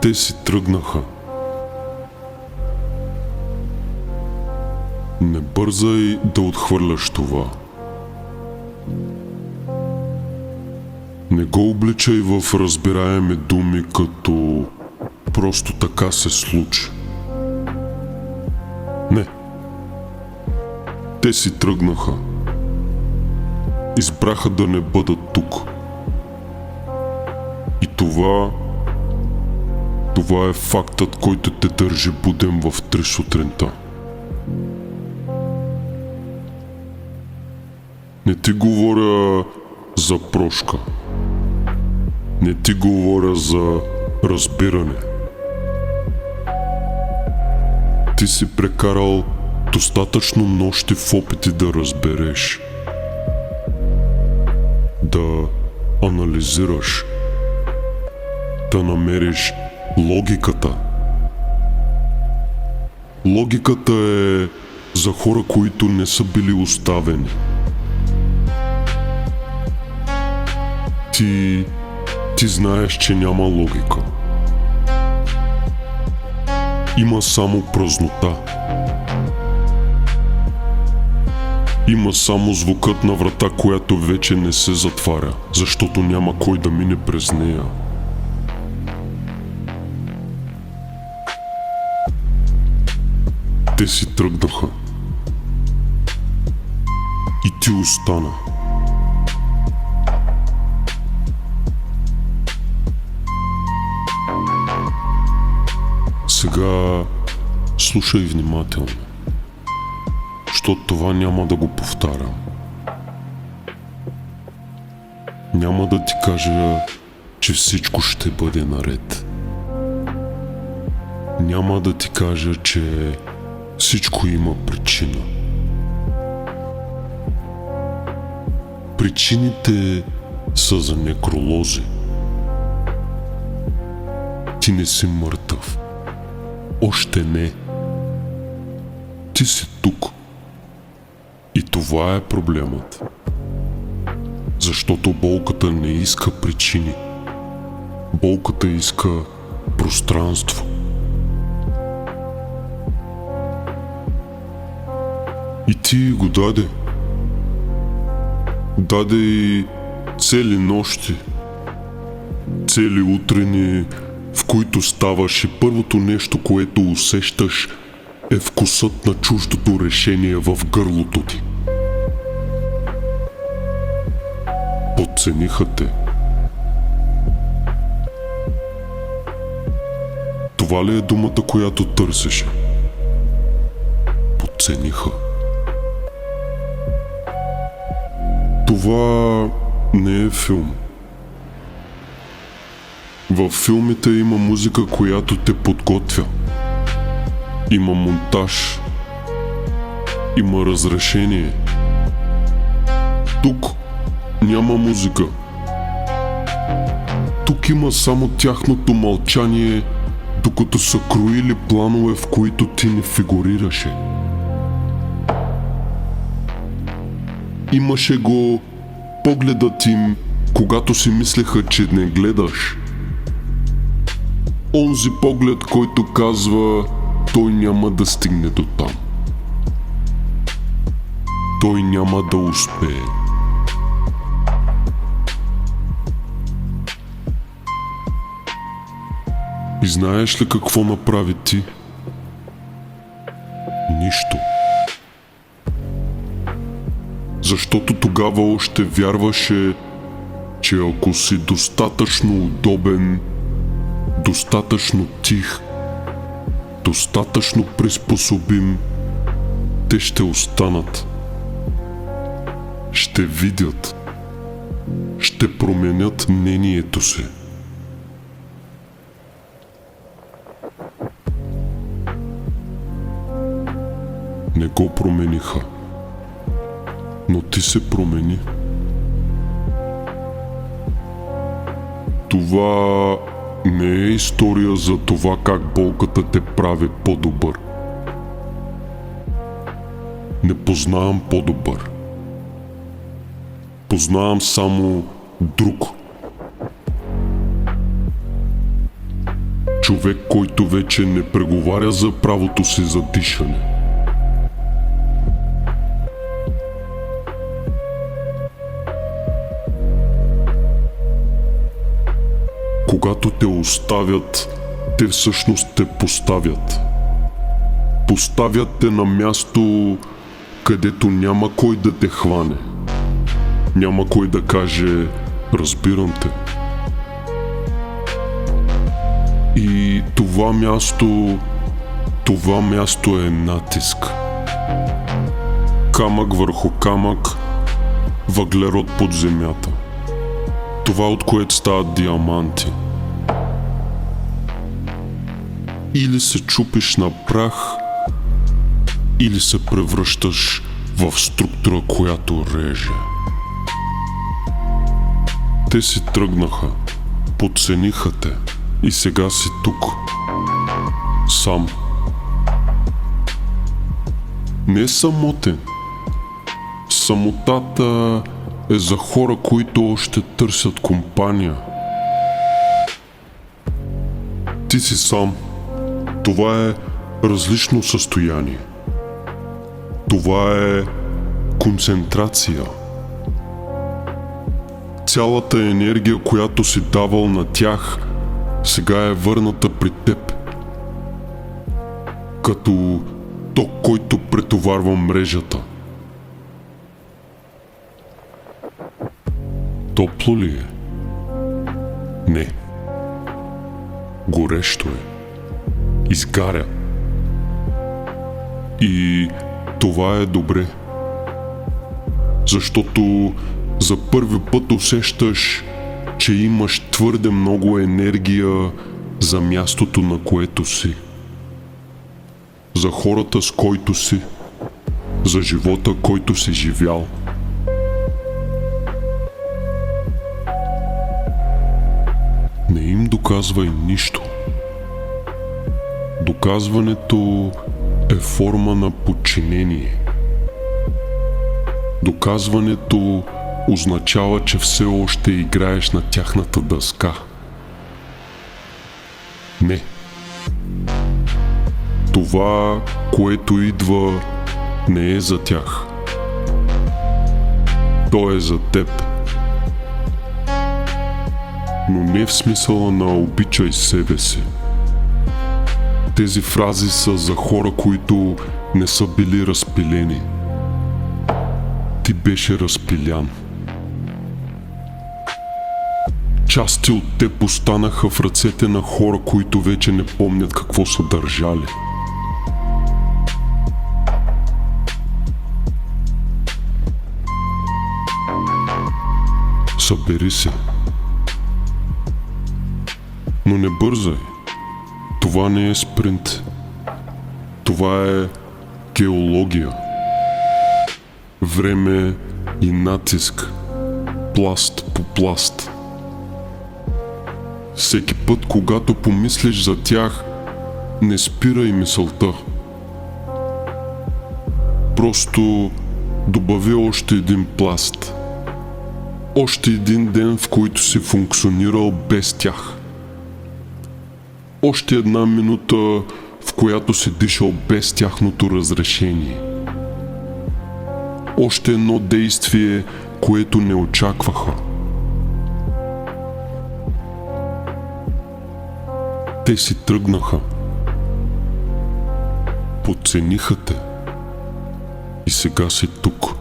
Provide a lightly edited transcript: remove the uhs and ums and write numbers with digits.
Те си тръгнаха. Не бързай да отхвърляш това. Не го обличай в разбираеми думи, като просто така се случи. Не. Те си тръгнаха. Избраха да не бъдат тук. И това е фактът, който те държи буден в 3 сутринта. Не ти говоря за прошка. Не ти говоря за разбиране. Ти си прекарал достатъчно нощи в опити да разбереш, да анализираш, да намериш логиката. Логиката е за хора, които не са били оставени. Ти знаеш, че няма логика. Има само празнота. Има само звукът на врата, която вече не се затваря, защото няма кой да мине през нея. Те си тръгнаха. И ти остана. Сега слушай внимателно, защото това няма да го повтарям. Няма да ти кажа, че всичко ще бъде наред. Няма да ти кажа, че всичко има причина. Причините са за некролози. Ти не си мъртъв. Още не. Ти си тук. И това е проблемът. Защото болката не иска причини. Болката иска пространство. И ти го даде. Даде и цели нощи, цели утрини, в които ставаш и първото нещо, което усещаш, е вкусът на чуждото решение в гърлото ти. Подцениха те. Това ли е думата, която търсеше? Подцениха. Това не е филм. Във филмите има музика, която те подготвя. Има монтаж. Има разрешение. Тук няма музика. Тук има само тяхното мълчание, докато са кроили планове, в които ти не фигурираше. Имаше го погледът им, когато си мислеха, че не гледаш. Онзи поглед, който казва, той няма да стигне до там. Той няма да успее. И знаеш ли какво направи ти? Нищо. Защото тогава още вярваше, че ако си достатъчно удобен, достатъчно тих, достатъчно приспособим, те ще останат. Ще видят. Ще променят мнението си. Не го промениха. Но ти се промени. Това не е история за това как болката те прави по-добър. Не познавам по-добър. Познавам само друг. човек, който вече не преговаря за правото си за дишане. Когато те оставят, те всъщност те поставят. Поставят те на място, където няма кой да те хване. Няма кой да каже: разбирам те. И това място е натиск. Камък върху камък, въглерод под земята. Това, от което стават диаманти. Или се чупиш на прах, или се превръщаш в структура, която реже. Те си тръгнаха, подцениха те и сега си тук. Сам. Не самотен. Самотата е за хора, които още търсят компания. Ти си сам. Това е различно състояние. Това е концентрация. Цялата енергия, която си давал на тях, сега е върната при теб. Като ток, който претоварва мрежата. Топло ли е? Не. Горещо е. Изгаря. И това е добре. Защото за първи път усещаш, че имаш твърде много енергия за мястото, на което си. За хората, с който си. За живота, който си живял. Не им доказвай нищо. Доказването е форма на подчинение. Доказването означава, че все още играеш на тяхната дъска. Не. Това, което идва, не е за тях. То е за теб. Но не в смисъла на обичай себе си. Тези фрази са за хора, които не са били разпилени. Ти беше разпилян. Части от теб останаха в ръцете на хора, които вече не помнят какво са държали. Събери се. Но не бързай. Това не е спринт. Това е геология. Време и натиск. Пласт по пласт. Всеки път, когато помислиш за тях, не спирай мисълта. Просто добави още един пласт. Още един ден, в който си функционирал без тях. Още една минута, в която си дишал без тяхното разрешение. Още едно действие, което не очакваха. Те си тръгнаха. Подцениха те. И сега си тук.